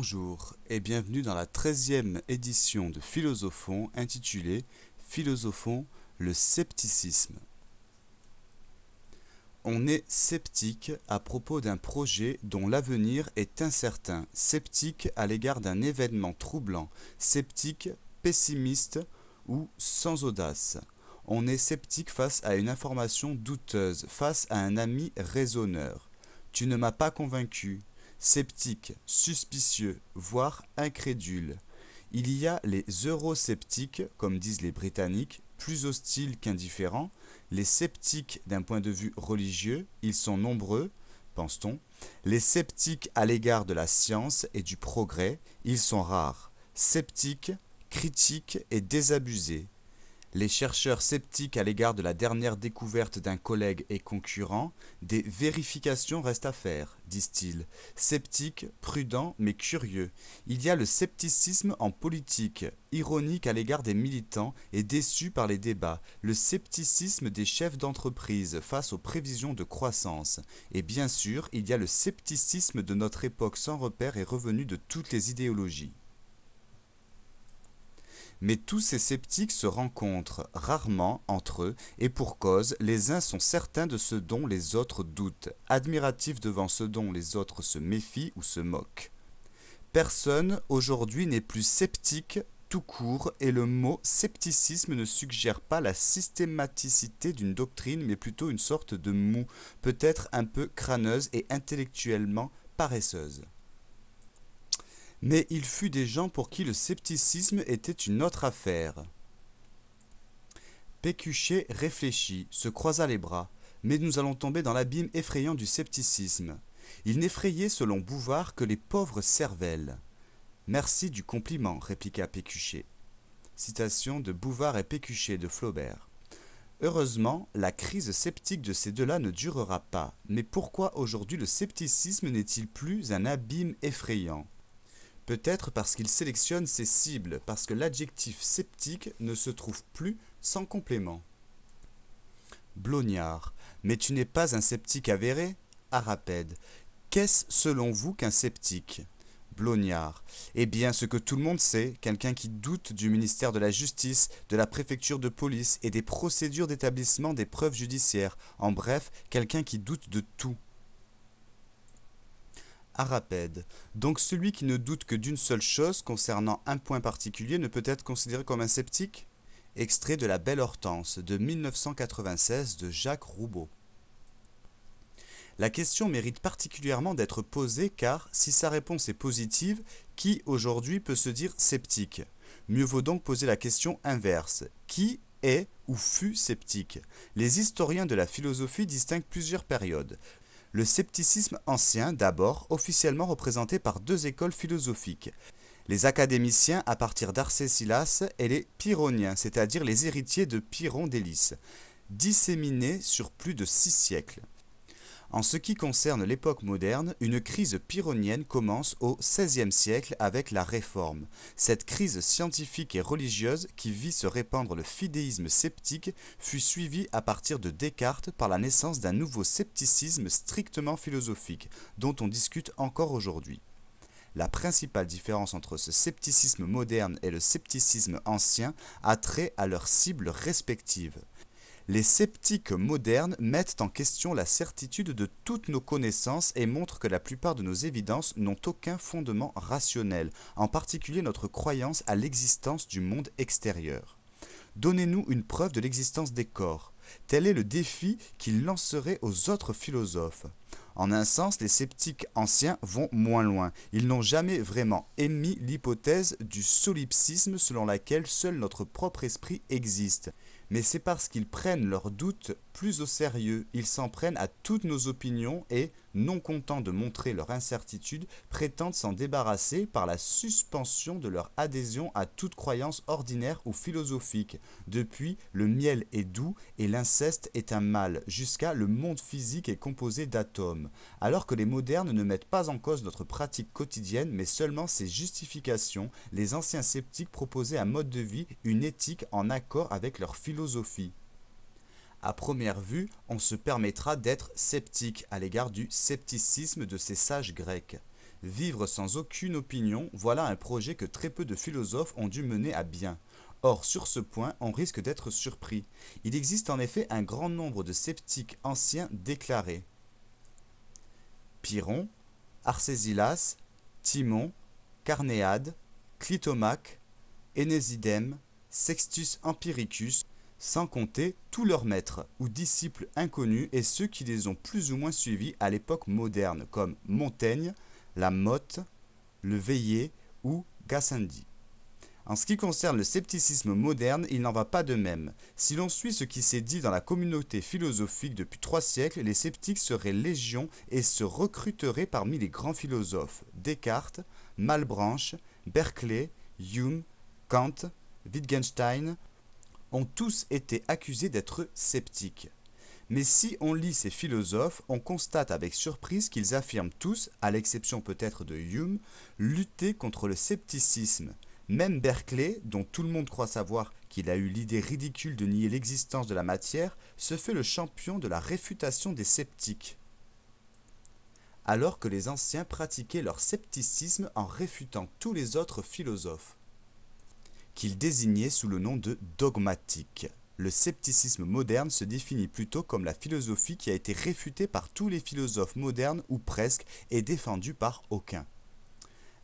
Bonjour et bienvenue dans la 13e édition de Philosophon intitulée Philosophon, le scepticisme. On est sceptique à propos d'un projet dont l'avenir est incertain, sceptique à l'égard d'un événement troublant, sceptique, pessimiste ou sans audace. On est sceptique face à une information douteuse, face à un ami raisonneur. Tu ne m'as pas convaincu. Sceptique, suspicieux, voire incrédule. Il y a les eurosceptiques, comme disent les Britanniques, plus hostiles qu'indifférents, les sceptiques d'un point de vue religieux, ils sont nombreux, pense-t-on, les sceptiques à l'égard de la science et du progrès, ils sont rares, sceptiques, critiques et désabusés. Les chercheurs sceptiques à l'égard de la dernière découverte d'un collègue et concurrent, des vérifications restent à faire, disent-ils. Sceptiques, prudents mais curieux. Il y a le scepticisme en politique, ironique à l'égard des militants et déçus par les débats, le scepticisme des chefs d'entreprise face aux prévisions de croissance. Et bien sûr, il y a le scepticisme de notre époque sans repère et revenu de toutes les idéologies. Mais tous ces sceptiques se rencontrent rarement entre eux, et pour cause, les uns sont certains de ce dont les autres doutent, admiratifs devant ce dont les autres se méfient ou se moquent. Personne aujourd'hui n'est plus sceptique tout court, et le mot scepticisme ne suggère pas la systématicité d'une doctrine, mais plutôt une sorte de moue, peut-être un peu crâneuse et intellectuellement paresseuse. Mais il fut des gens pour qui le scepticisme était une autre affaire. Pécuchet réfléchit, se croisa les bras, mais nous allons tomber dans l'abîme effrayant du scepticisme. Il n'effrayait selon Bouvard que les pauvres cervelles. Merci du compliment, répliqua Pécuchet. Citation de Bouvard et Pécuchet de Flaubert. Heureusement, la crise sceptique de ces deux-là ne durera pas. Mais pourquoi aujourd'hui le scepticisme n'est-il plus un abîme effrayant ? Peut-être parce qu'il sélectionne ses cibles, parce que l'adjectif sceptique ne se trouve plus sans complément. Blognard. Mais tu n'es pas un sceptique avéré ? Arapède. Qu'est-ce selon vous qu'un sceptique ? Blognard. Eh bien, ce que tout le monde sait, quelqu'un qui doute du ministère de la Justice, de la préfecture de police et des procédures d'établissement des preuves judiciaires. En bref, quelqu'un qui doute de tout. Arapède. Donc celui qui ne doute que d'une seule chose concernant un point particulier ne peut être considéré comme un sceptique ? Extrait de La Belle Hortense de 1996 de Jacques Roubaud. La question mérite particulièrement d'être posée car, si sa réponse est positive, qui aujourd'hui peut se dire sceptique ? Mieux vaut donc poser la question inverse. Qui est ou fut sceptique ? Les historiens de la philosophie distinguent plusieurs périodes. Le scepticisme ancien, d'abord, officiellement représenté par deux écoles philosophiques. Les académiciens à partir d'Arcésilas et les pyrrhoniens, c'est-à-dire les héritiers de Pyrrhon d'Hélice, disséminés sur plus de 6 siècles. En ce qui concerne l'époque moderne, une crise pyrrhonienne commence au XVIe siècle avec la Réforme. Cette crise scientifique et religieuse qui vit se répandre le fidéisme sceptique fut suivie à partir de Descartes par la naissance d'un nouveau scepticisme strictement philosophique, dont on discute encore aujourd'hui. La principale différence entre ce scepticisme moderne et le scepticisme ancien a trait à leurs cibles respectives. Les sceptiques modernes mettent en question la certitude de toutes nos connaissances et montrent que la plupart de nos évidences n'ont aucun fondement rationnel, en particulier notre croyance à l'existence du monde extérieur. Donnez-nous une preuve de l'existence des corps. Tel est le défi qu'ils lanceraient aux autres philosophes. En un sens, les sceptiques anciens vont moins loin. Ils n'ont jamais vraiment émis l'hypothèse du solipsisme selon laquelle seul notre propre esprit existe. Mais c'est parce qu'ils prennent leurs doutes plus au sérieux, ils s'en prennent à toutes nos opinions et, non contents de montrer leur incertitude, prétendent s'en débarrasser par la suspension de leur adhésion à toute croyance ordinaire ou philosophique. Depuis, le miel est doux et l'inceste est un mal, jusqu'à le monde physique est composé d'atomes. Alors que les modernes ne mettent pas en cause notre pratique quotidienne, mais seulement ses justifications, les anciens sceptiques proposaient un mode de vie, une éthique en accord avec leur philosophie. À première vue, on se permettra d'être sceptique à l'égard du scepticisme de ces sages grecs. Vivre sans aucune opinion, voilà un projet que très peu de philosophes ont dû mener à bien. Or, sur ce point, on risque d'être surpris. Il existe en effet un grand nombre de sceptiques anciens déclarés. Pyrrhon, Arcésilas, Timon, Carnéade, Clitomaque, Énésidème, Sextus Empiricus, sans compter tous leurs maîtres ou disciples inconnus et ceux qui les ont plus ou moins suivis à l'époque moderne, comme Montaigne, la Motte, le Veillé ou Gassendi. En ce qui concerne le scepticisme moderne, il n'en va pas de même. Si l'on suit ce qui s'est dit dans la communauté philosophique depuis 3 siècles, les sceptiques seraient légion et se recruteraient parmi les grands philosophes Descartes, Malebranche, Berkeley, Hume, Kant, Wittgenstein ont tous été accusés d'être sceptiques. Mais si on lit ces philosophes, on constate avec surprise qu'ils affirment tous, à l'exception peut-être de Hume, lutter contre le scepticisme. Même Berkeley, dont tout le monde croit savoir qu'il a eu l'idée ridicule de nier l'existence de la matière, se fait le champion de la réfutation des sceptiques. Alors que les anciens pratiquaient leur scepticisme en réfutant tous les autres philosophes, qu'ils désignaient sous le nom de dogmatiques. Le scepticisme moderne se définit plutôt comme la philosophie qui a été réfutée par tous les philosophes modernes ou presque et défendue par aucun.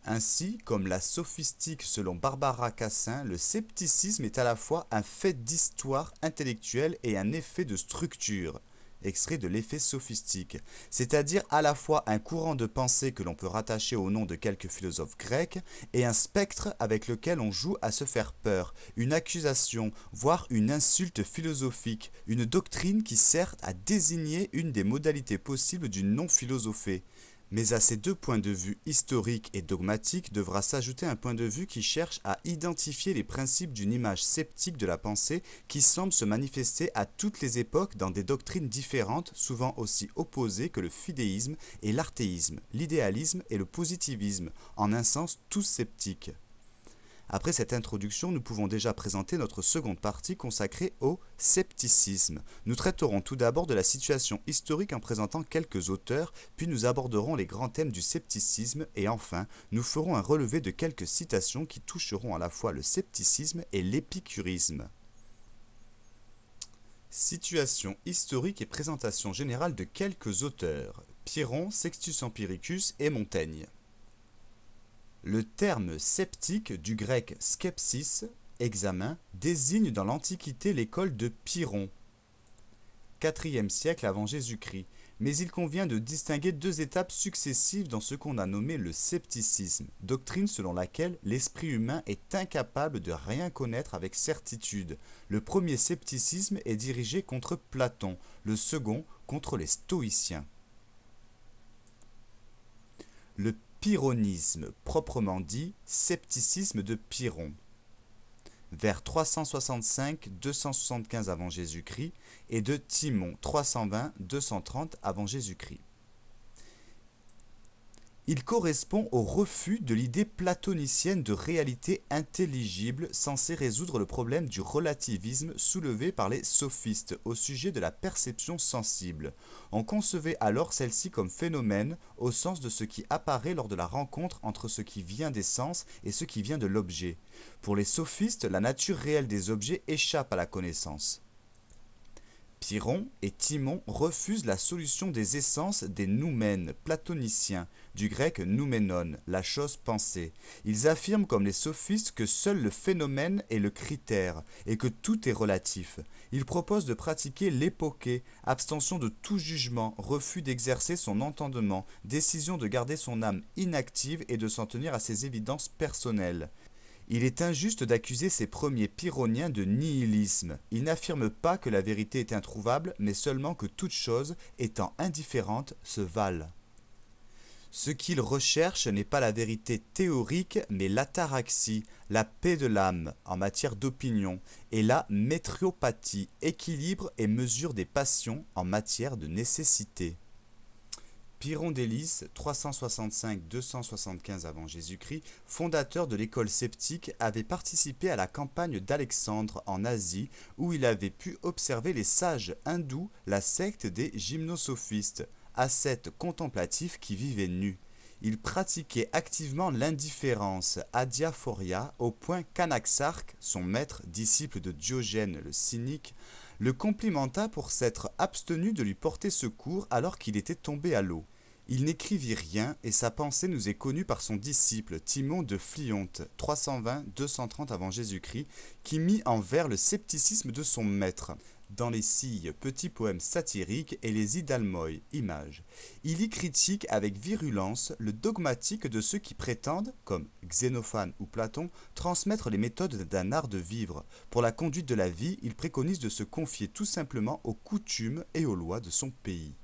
Ainsi, comme la sophistique selon Barbara Cassin, le scepticisme est à la fois un fait d'histoire intellectuelle et un effet de structure, extrait de l'effet sophistique, c'est-à-dire à la fois un courant de pensée que l'on peut rattacher au nom de quelques philosophes grecs et un spectre avec lequel on joue à se faire peur, une accusation, voire une insulte philosophique, une doctrine qui sert à désigner une des modalités possibles d'une non-philosophée. Mais à ces deux points de vue historiques et dogmatiques devra s'ajouter un point de vue qui cherche à identifier les principes d'une image sceptique de la pensée qui semble se manifester à toutes les époques dans des doctrines différentes, souvent aussi opposées que le fidéisme et l'arthéisme, l'idéalisme et le positivisme, en un sens tous sceptiques. Après cette introduction, nous pouvons déjà présenter notre seconde partie consacrée au scepticisme. Nous traiterons tout d'abord de la situation historique en présentant quelques auteurs, puis nous aborderons les grands thèmes du scepticisme et enfin, nous ferons un relevé de quelques citations qui toucheront à la fois le scepticisme et l'épicurisme. Situation historique et présentation générale de quelques auteurs. Pyrrhon, Sextus Empiricus et Montaigne. Le terme sceptique, du grec skepsis, examen, désigne dans l'Antiquité l'école de Pyrrhon, IVe siècle avant Jésus-Christ, mais il convient de distinguer deux étapes successives dans ce qu'on a nommé le scepticisme, doctrine selon laquelle l'esprit humain est incapable de rien connaître avec certitude. Le premier scepticisme est dirigé contre Platon, le second contre les stoïciens. Le pyrrhonisme, proprement dit, scepticisme de Pyrrhon. Vers 365-275 avant Jésus-Christ et de Timon 320-230 avant Jésus-Christ. Il correspond au refus de l'idée platonicienne de réalité intelligible censée résoudre le problème du relativisme soulevé par les sophistes au sujet de la perception sensible. On concevait alors celle-ci comme phénomène au sens de ce qui apparaît lors de la rencontre entre ce qui vient des sens et ce qui vient de l'objet. Pour les sophistes, la nature réelle des objets échappe à la connaissance. Pyrrhon et Timon refusent la solution des essences des noumènes platoniciens, du grec nouménon, la chose pensée. Ils affirment comme les sophistes que seul le phénomène est le critère et que tout est relatif. Ils proposent de pratiquer l'époché, abstention de tout jugement, refus d'exercer son entendement, décision de garder son âme inactive et de s'en tenir à ses évidences personnelles. Il est injuste d'accuser ces premiers pyrrhoniens de nihilisme. Ils n'affirment pas que la vérité est introuvable, mais seulement que toute chose, étant indifférente, se valent. Ce qu'ils recherchent n'est pas la vérité théorique, mais l'ataraxie, la paix de l'âme en matière d'opinion, et la métriopathie, équilibre et mesure des passions en matière de nécessité. Pyrrhon d'Hélice, 365-275 avant Jésus-Christ, fondateur de l'école sceptique, avait participé à la campagne d'Alexandre en Asie, où il avait pu observer les sages hindous, la secte des gymnosophistes, ascètes contemplatifs qui vivaient nus. Il pratiquait activement l'indifférence, adiaphoria, au point qu'Anaxarque, son maître, disciple de Diogène le cynique, le complimenta pour s'être abstenu de lui porter secours alors qu'il était tombé à l'eau. Il n'écrivit rien et sa pensée nous est connue par son disciple Timon de Phlyonte, 320-230 avant Jésus-Christ, qui mit en vers le scepticisme de son maître dans les Silles, petits poèmes satiriques, et les Idalmoi, images. Il y critique avec virulence le dogmatique de ceux qui prétendent, comme Xénophane ou Platon, transmettre les méthodes d'un art de vivre. Pour la conduite de la vie, il préconise de se confier tout simplement aux coutumes et aux lois de son pays.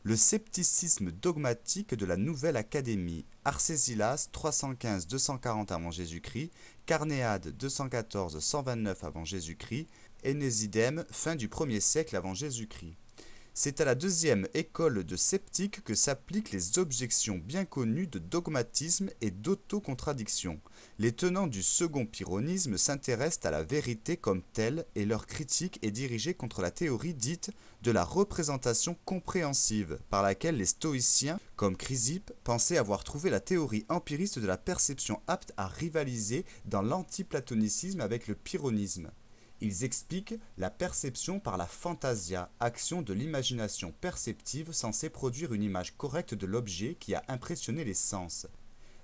Le scepticisme dogmatique de la Nouvelle Académie, Arcésilas 315-240 avant Jésus-Christ, Carnéade 214-129 avant Jésus-Christ, Énésidème, fin du 1er siècle avant Jésus-Christ. C'est à la deuxième école de sceptiques que s'appliquent les objections bien connues de dogmatisme et d'autocontradiction. Les tenants du second pyrrhonisme s'intéressent à la vérité comme telle et leur critique est dirigée contre la théorie dite de la représentation compréhensive, par laquelle les stoïciens, comme Chrysippe, pensaient avoir trouvé la théorie empiriste de la perception apte à rivaliser dans l'antiplatonisme avec le pyrrhonisme. Ils expliquent la perception par la fantasia, action de l'imagination perceptive censée produire une image correcte de l'objet qui a impressionné les sens.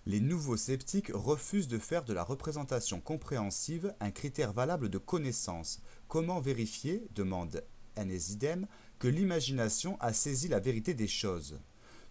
Les nouveaux sceptiques refusent de faire de la représentation compréhensive un critère valable de connaissance. Comment vérifier, demande Énésidème, que l'imagination a saisi la vérité des choses ?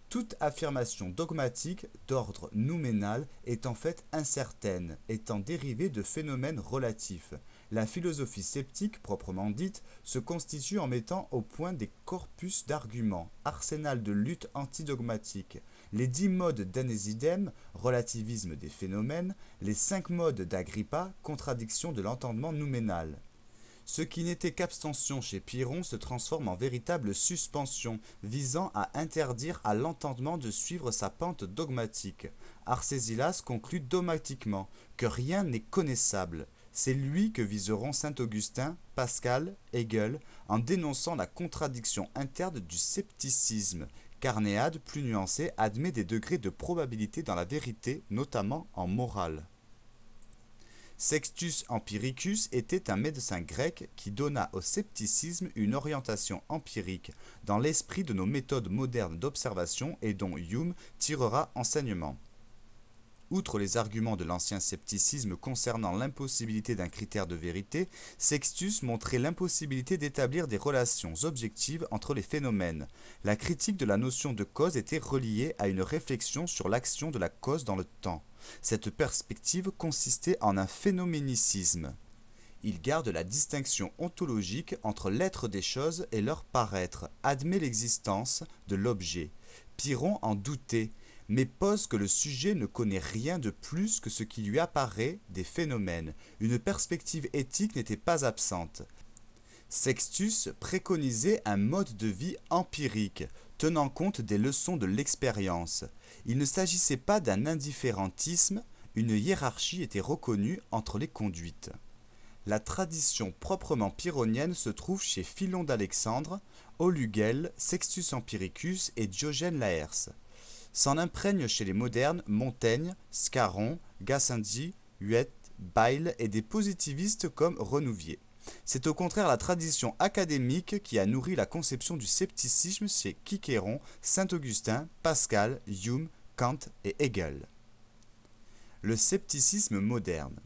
Toute affirmation dogmatique d'ordre nouménal est en fait incertaine, étant dérivée de phénomènes relatifs. La philosophie sceptique, proprement dite, se constitue en mettant au point des corpus d'arguments, arsenal de lutte antidogmatique, les 10 modes d'Énésidème, relativisme des phénomènes, les 5 modes d'Agrippa, contradiction de l'entendement nouménal. Ce qui n'était qu'abstention chez Pyrrhon se transforme en véritable suspension, visant à interdire à l'entendement de suivre sa pente dogmatique. Arcésilas conclut dogmatiquement que rien n'est connaissable. C'est lui que viseront saint Augustin, Pascal, Hegel, en dénonçant la contradiction interne du scepticisme. Carnéade, plus nuancé, admet des degrés de probabilité dans la vérité, notamment en morale. Sextus Empiricus était un médecin grec qui donna au scepticisme une orientation empirique dans l'esprit de nos méthodes modernes d'observation et dont Hume tirera enseignement. Outre les arguments de l'ancien scepticisme concernant l'impossibilité d'un critère de vérité, Sextus montrait l'impossibilité d'établir des relations objectives entre les phénomènes. La critique de la notion de cause était reliée à une réflexion sur l'action de la cause dans le temps. Cette perspective consistait en un phénoménicisme. Il garde la distinction ontologique entre l'être des choses et leur paraître, admet l'existence de l'objet. Pyrrhon en doutait, mais pose que le sujet ne connaît rien de plus que ce qui lui apparaît des phénomènes. Une perspective éthique n'était pas absente. Sextus préconisait un mode de vie empirique, tenant compte des leçons de l'expérience. Il ne s'agissait pas d'un indifférentisme, une hiérarchie était reconnue entre les conduites. La tradition proprement pyrrhonienne se trouve chez Philon d'Alexandre, Olugel, Sextus Empiricus et Diogène Laërce. S'en imprègnent chez les modernes Montaigne, Scarron, Gassendi, Huet, Bayle et des positivistes comme Renouvier. C'est au contraire la tradition académique qui a nourri la conception du scepticisme chez Quiquéron, Saint-Augustin, Pascal, Hume, Kant et Hegel. Le scepticisme moderne.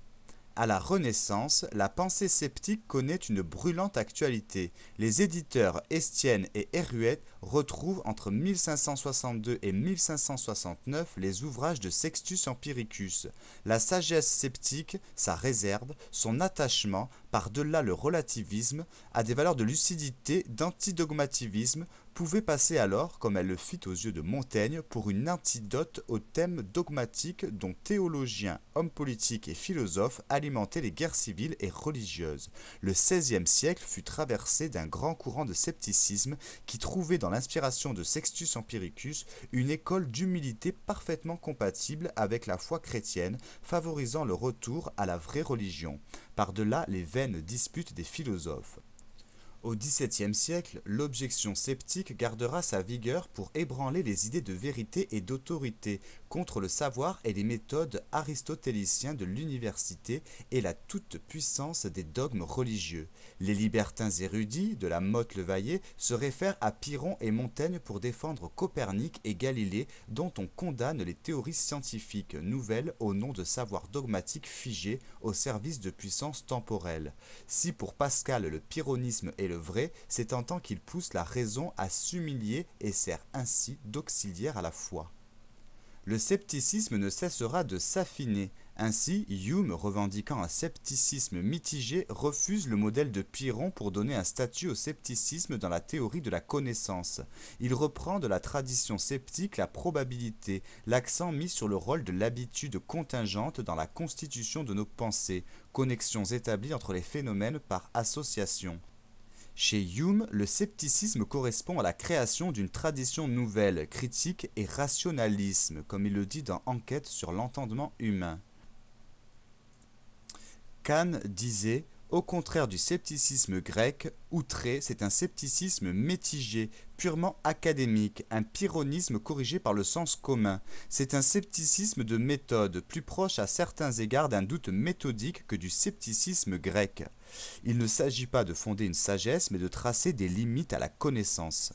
À la Renaissance, la pensée sceptique connaît une brûlante actualité. Les éditeurs Estienne et Héruet retrouvent entre 1562 et 1569 les ouvrages de Sextus Empiricus. La sagesse sceptique, sa réserve, son attachement, par-delà le relativisme, à des valeurs de lucidité, d'antidogmativisme, pouvait passer alors, comme elle le fit aux yeux de Montaigne, pour une antidote aux thèmes dogmatiques dont théologiens, hommes politiques et philosophes alimentaient les guerres civiles et religieuses. Le XVIe siècle fut traversé d'un grand courant de scepticisme qui trouvait dans l'inspiration de Sextus Empiricus une école d'humilité parfaitement compatible avec la foi chrétienne, favorisant le retour à la vraie religion, par-delà les vaines disputes des philosophes. Au XVIIe siècle, l'objection sceptique gardera sa vigueur pour ébranler les idées de vérité et d'autorité contre le savoir et les méthodes aristotéliciens de l'université et la toute-puissance des dogmes religieux. Les libertins érudits de la Motte-le-Vayer se réfèrent à Pyrrhon et Montaigne pour défendre Copernic et Galilée, dont on condamne les théories scientifiques nouvelles au nom de savoirs dogmatiques figés au service de puissances temporelles. Si pour Pascal le pyrrhonisme est le vrai, c'est en tant qu'il pousse la raison à s'humilier et sert ainsi d'auxiliaire à la foi. Le scepticisme ne cessera de s'affiner. Ainsi, Hume, revendiquant un scepticisme mitigé, refuse le modèle de Pyrrhon pour donner un statut au scepticisme dans la théorie de la connaissance. Il reprend de la tradition sceptique la probabilité, l'accent mis sur le rôle de l'habitude contingente dans la constitution de nos pensées, connexions établies entre les phénomènes par association. Chez Hume, le scepticisme correspond à la création d'une tradition nouvelle, critique et rationalisme, comme il le dit dans Enquête sur l'entendement humain. Kant disait, au contraire du scepticisme grec, outré, c'est un scepticisme mitigé, purement académique, un pyrrhonisme corrigé par le sens commun. C'est un scepticisme de méthode, plus proche à certains égards d'un doute méthodique que du scepticisme grec. Il ne s'agit pas de fonder une sagesse, mais de tracer des limites à la connaissance.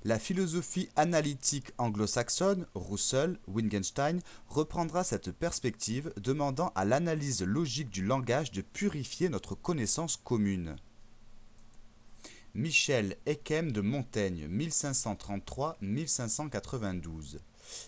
La philosophie analytique anglo-saxonne, Russell, Wittgenstein, reprendra cette perspective, demandant à l'analyse logique du langage de purifier notre connaissance commune. Michel Eychem de Montaigne, 1533-1592.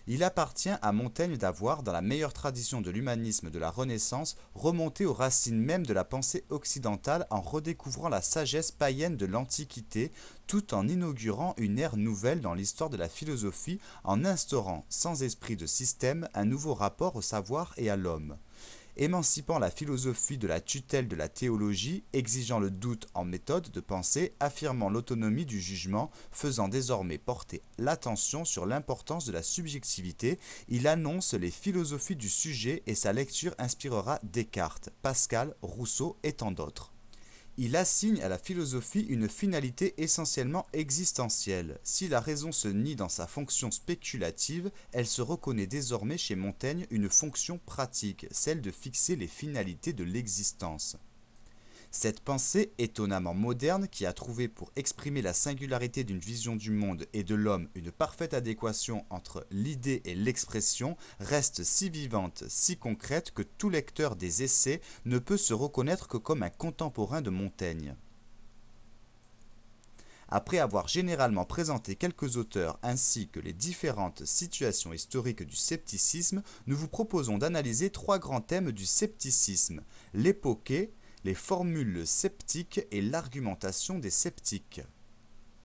Il appartient à Montaigne d'avoir, dans la meilleure tradition de l'humanisme de la Renaissance, remonté aux racines mêmes de la pensée occidentale en redécouvrant la sagesse païenne de l'Antiquité, tout en inaugurant une ère nouvelle dans l'histoire de la philosophie, en instaurant, sans esprit de système, un nouveau rapport au savoir et à l'homme. Émancipant la philosophie de la tutelle de la théologie, exigeant le doute en méthode de pensée, affirmant l'autonomie du jugement, faisant désormais porter l'attention sur l'importance de la subjectivité, il annonce les philosophies du sujet et sa lecture inspirera Descartes, Pascal, Rousseau et tant d'autres. Il assigne à la philosophie une finalité essentiellement existentielle. Si la raison se nie dans sa fonction spéculative, elle se reconnaît désormais chez Montaigne une fonction pratique, celle de fixer les finalités de l'existence. Cette pensée étonnamment moderne, qui a trouvé pour exprimer la singularité d'une vision du monde et de l'homme une parfaite adéquation entre l'idée et l'expression, reste si vivante, si concrète que tout lecteur des essais ne peut se reconnaître que comme un contemporain de Montaigne. Après avoir généralement présenté quelques auteurs ainsi que les différentes situations historiques du scepticisme, nous vous proposons d'analyser trois grands thèmes du scepticisme: l'épopée, les formules sceptiques et l'argumentation des sceptiques.